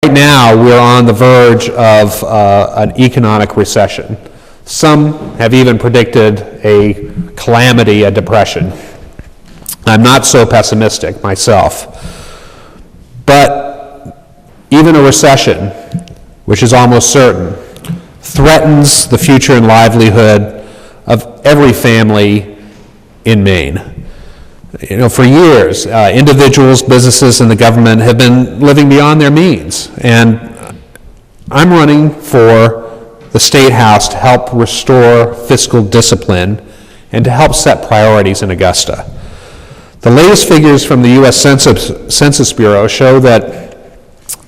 Right now, we're on the verge of an economic recession. Some have even predicted a calamity, a depression. I'm not so pessimistic myself. But even a recession, which is almost certain, threatens the future and livelihood of every family in Maine. You know, for years, individuals, businesses, and the government have been living beyond their means. And I'm running for the State House to help restore fiscal discipline and to help set priorities in Augusta. The latest figures from the U.S. Census Bureau show that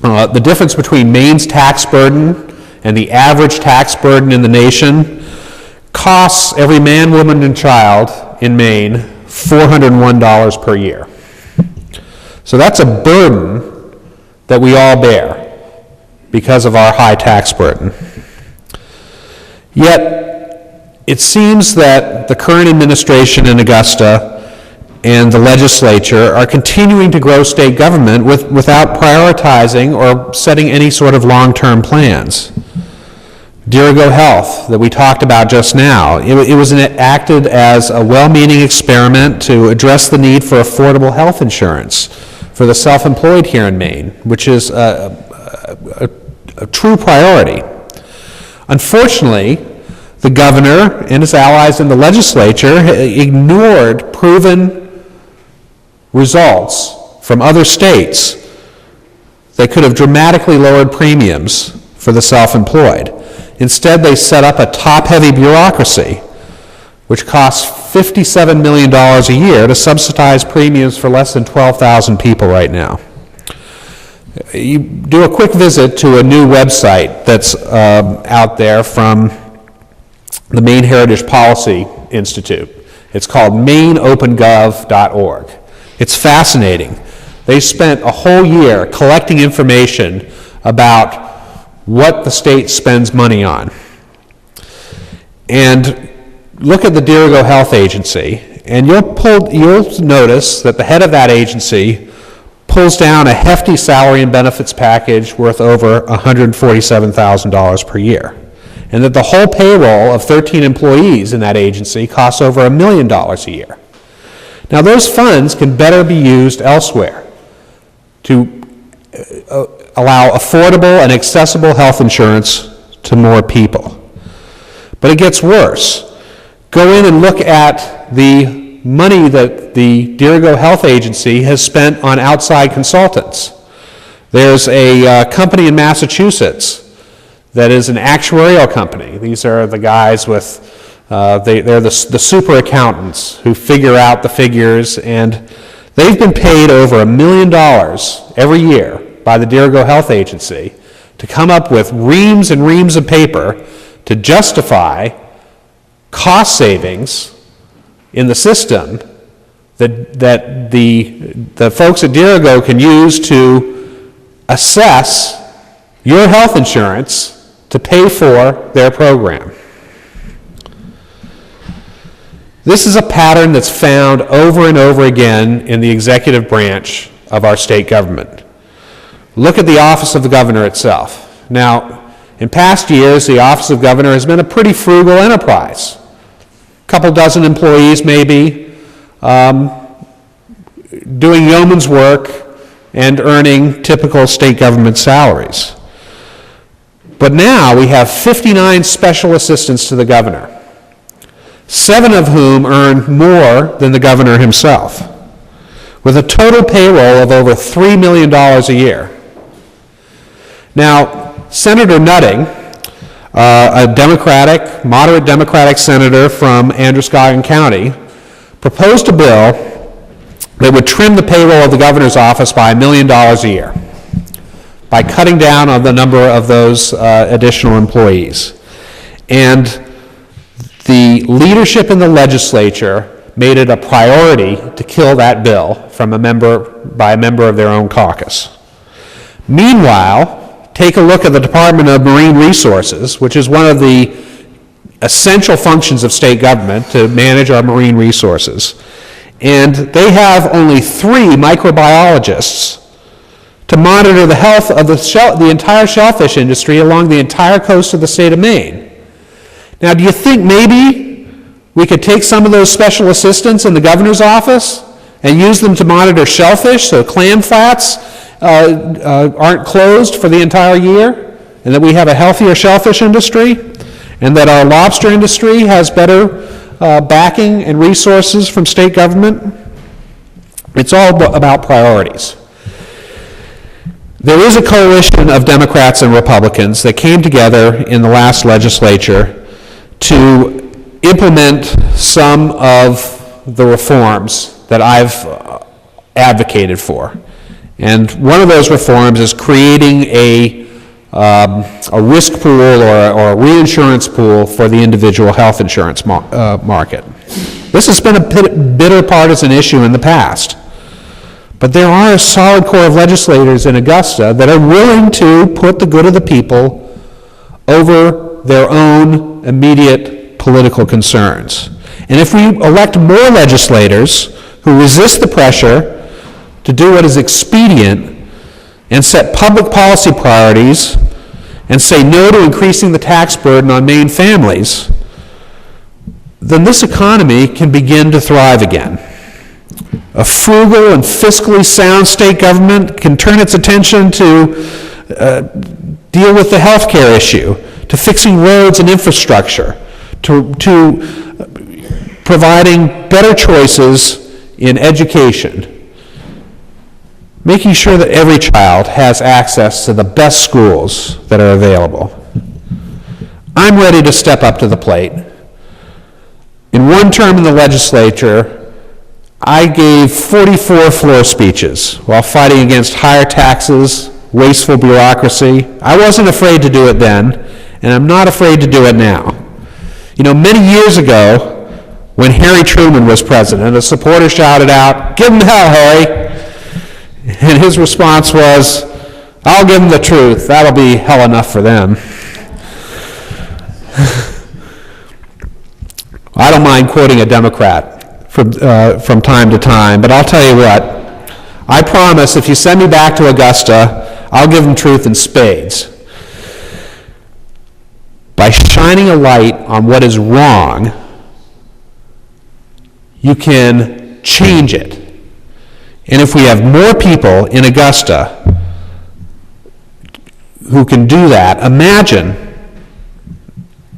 the difference between Maine's tax burden and the average tax burden in the nation costs every man, woman, and child in Maine $401 per year. So that's a burden that we all bear because of our high tax burden. Yet, it seems that the current administration in Augusta and the legislature are continuing to grow state government without prioritizing or setting any sort of long-term plans. Dirigo Health, that we talked about just now, it was enacted as a well-meaning experiment to address the need for affordable health insurance for the self-employed here in Maine, which is a true priority. Unfortunately, the governor and his allies in the legislature ignored proven results from other states that could have dramatically lowered premiums for the self-employed. Instead, they set up a top-heavy bureaucracy, which costs $57 million a year to subsidize premiums for less than 12,000 people right now. You do a quick visit to a new website that's out there from the Maine Heritage Policy Institute. It's called MaineOpenGov.org. It's fascinating. They spent a whole year collecting information about what the state spends money on. And look at the Dirigo Health Agency, and you'll notice that the head of that agency pulls down a hefty salary and benefits package worth over $147,000 per year, and that the whole payroll of 13 employees in that agency costs over $1 million a year. Now, those funds can better be used elsewhere to allow affordable and accessible health insurance to more people. But it gets worse. Go in and look at the money that the Dirigo Health Agency has spent on outside consultants. There's a company in Massachusetts that is an actuarial company. These are the guys with, they're the super accountants who figure out the figures, and they've been paid over $1 million every year by the Dirigo Health Agency to come up with reams and reams of paper to justify cost savings in the system that the folks at Dirigo can use to assess your health insurance to pay for their program. This is a pattern that's found over and over again in the executive branch of our state government. Look at the Office of the Governor itself. Now, in past years, the Office of Governor has been a pretty frugal enterprise. A couple dozen employees, maybe, doing yeoman's work and earning typical state government salaries. But now we have 59 special assistants to the governor, 7 of whom earn more than the governor himself, with a total payroll of over $3 million a year. Now, Senator Nutting, a moderate Democratic senator from Androscoggin County, proposed a bill that would trim the payroll of the governor's office by $1 million a year by cutting down on the number of those additional employees. And the leadership in the legislature made it a priority to kill that bill from by a member of their own caucus. Meanwhile, take a look at the Department of Marine Resources, which is one of the essential functions of state government to manage our marine resources. And they have only 3 microbiologists to monitor the health of the entire shellfish industry along the entire coast of the state of Maine. Now, do you think maybe we could take some of those special assistants in the governor's office and use them to monitor shellfish so clam flats aren't closed for the entire year, and that we have a healthier shellfish industry, and that our lobster industry has better backing and resources from state government? It's all about priorities. There is a coalition of Democrats and Republicans that came together in the last legislature to implement some of the reforms that I've advocated for. And one of those reforms is creating a risk pool or a reinsurance pool for the individual health insurance market. This has been a bitter partisan issue in the past. But there are a solid core of legislators in Augusta that are willing to put the good of the people over their own immediate political concerns. And if we elect more legislators who resist the pressure to do what is expedient and set public policy priorities and say no to increasing the tax burden on Maine families, then this economy can begin to thrive again. A frugal and fiscally sound state government can turn its attention to deal with the health care issue, to fixing roads and infrastructure, to providing better choices in education, making sure that every child has access to the best schools that are available. I'm ready to step up to the plate. In one term in the legislature, I gave 44 floor speeches while fighting against higher taxes, wasteful bureaucracy. I wasn't afraid to do it then, and I'm not afraid to do it now. You know, many years ago, when Harry Truman was president, a supporter shouted out, "Give him hell, Harry!" And his response was, "I'll give them the truth. That'll be hell enough for them." I don't mind quoting a Democrat from time to time, but I'll tell you what, I promise if you send me back to Augusta, I'll give them truth in spades. By shining a light on what is wrong, you can change it. And if we have more people in Augusta who can do that, imagine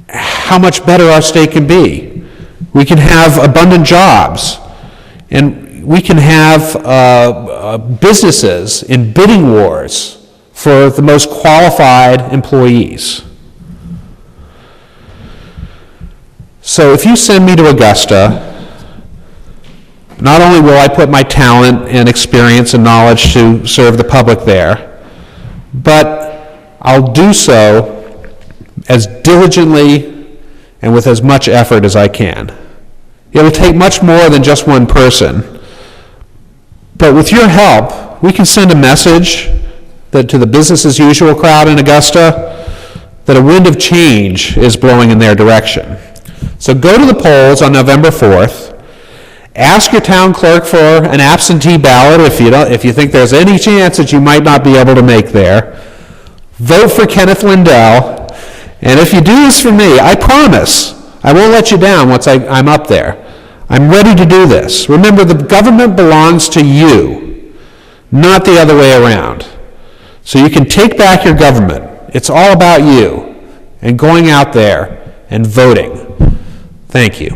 how much better our state can be. We can have abundant jobs, and we can have businesses in bidding wars for the most qualified employees. So if you send me to Augusta, not only will I put my talent and experience and knowledge to serve the public there, but I'll do so as diligently and with as much effort as I can. It will take much more than just one person, but with your help, we can send a message that to the business as usual crowd in Augusta that a wind of change is blowing in their direction. So go to the polls on November 4th. Ask your town clerk for an absentee ballot if you think there's any chance that you might not be able to make there. Vote for Kenneth Lindell. And if you do this for me, I promise I won't let you down once I'm up there. I'm ready to do this. Remember, the government belongs to you, not the other way around. So you can take back your government. It's all about you and going out there and voting. Thank you.